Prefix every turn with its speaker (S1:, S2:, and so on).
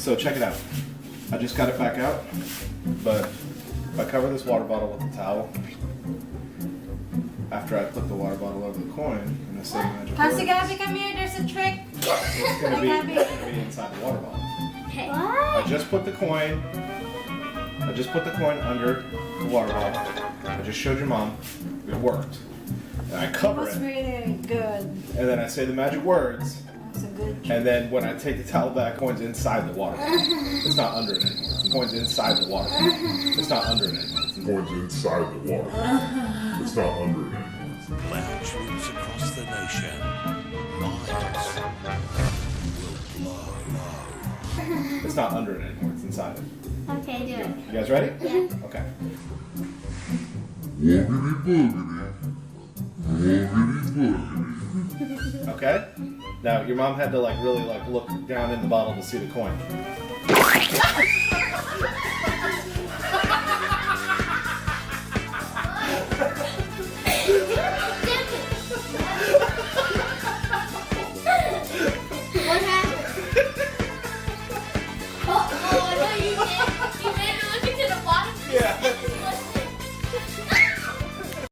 S1: So check it out. I just got it back out, but if I cover this water bottle with a towel, after I put the water bottle over the coin, and I say the magic
S2: Pastor
S1: words,
S2: Gabby, come here. There's a trick.
S1: it's gonna be inside the water bottle.
S2: Okay.
S1: I just put the coin under the water bottle. I just showed your mom. It worked. And I
S2: That
S1: cover
S2: was
S1: it.
S2: really good.
S1: And then I say the magic words.
S2: That's a good trick.
S1: And then when I take the towel back, coin's inside the water bottle. It's not under it anymore. The coin's inside the water bottle. It's not under it anymore.
S3: Coins inside the water. It's not under it anymore.
S4: Lounge rooms across the nation. Minds will blow.
S1: It's not under it anymore. It's inside it.
S2: Okay, do it.
S1: You guys ready?
S2: Yeah.
S1: Okay.
S3: Woogity boogity. Woogity boogity.
S1: Okay? Now your mom had to really look down in the bottle to see the coin.